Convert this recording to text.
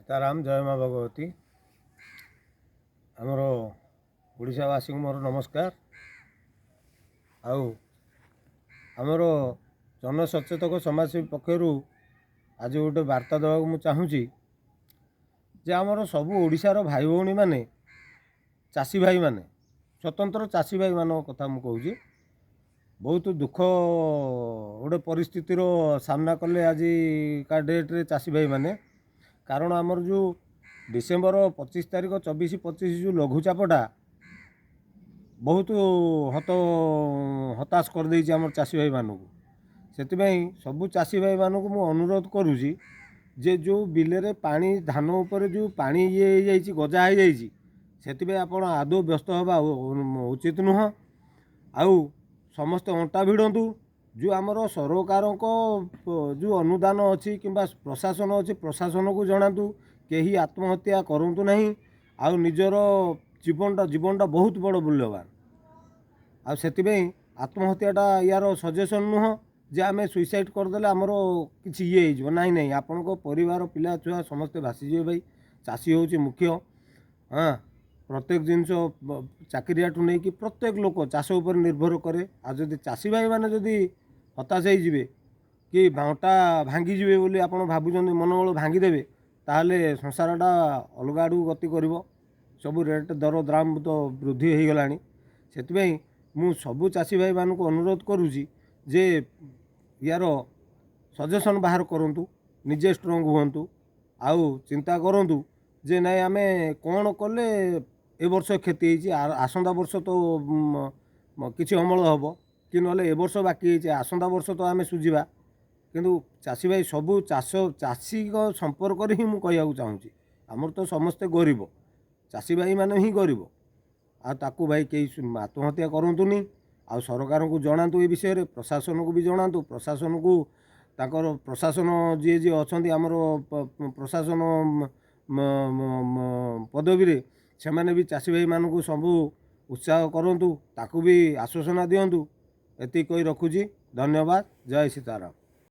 सीताराम जय माँ भगवती आमर ओडावासी मोर नमस्कार आमर जनसचेतक समाजसेवी पक्षर आज गोटे वार्ता देवाक मु चाहूँगी जे आमर सबू ओडिशार भाई भौणी माने चाषी भाई माने स्वतंत्र चाषी भाई मान कथा मु कहूँ बहुत दुख गोटे परिस्थितिर सामना कले आज का डेट्रे चाषी भाई माने कारण आमर जो डिसेम्बर 25 तारिख 24-25 जो लघुचापटा बहुत हताश कर देछि आमर चाषी भाई मानू से सबू चाषी भाई मानू मु अनुरोध करुँची जे जो बिले पानी धान उपर जो पानी ये गजा हो जाइए से आपण आदौ व्यस्त हवा उचित नुह आउ समस्त अंटा भिड़ंतु जो आमर सरकार जो अनुदान अच्छी कि प्रशासन अच्छी प्रशासन को जनातु कहीं आत्महत्या करूँ ना आउ निजर जीवनटा बहुत बड़ मूल्यवान आସେଥିପାଇଁ आत्महत्याटा यार सजेसन नुह जे आम सुइसाइड करदे आमर कि ये ना नहीं आपण परिवार पिला छुआ समस्ते भासीजे भाई चाषी हूँ मुख्य हाँ प्रत्येक जिनस चाकरियाठू नहीं कि प्रत्येक लोक चाष उपर निर्भर करे आ जदि चाषी भाई मैंने जदि हताश होइजिवे कि बाँटा भांगीजे बोली आप भावुं मनोबल भांगीदेवे ताहले संसारटा अलग आड़ू गति कर सब रेट दर दाम तो वृद्धि हो गलानी से मु सबू चाषी भाई मानक अनुरोध करुँची जे यार सजेसन बाहर करूँ निजे स्ट्रंग हुंतु आउ चिंता करूँ जे ना आम कौन कले ए वर्ष क्षति आसंता वर्ष तो किसी अमल हम कि ना ए वर्ष बाकी आसंता वर्ष तो आम सुझा किंतु चाषी भाई सबू चाष चाषी संपर्क ही मुझे कहूँ चाहूँगी आमर तो समस्ते गरीब चाषी भाई मैंने ही गरीब ताकू भाई कई आत्महत्या करूँनी आ सरकार को जनातु ये विषय प्रशासन को भी जनातु प्रशासन को ताकर प्रशासन जी जी अच्छा आमर प्रशासन पदवी से भी चाषी भाई मानू सबू उत्साह करूँ ताकू भी आश्वासना दिंतु एति कही रखुची धन्यवाद जय सीताराम।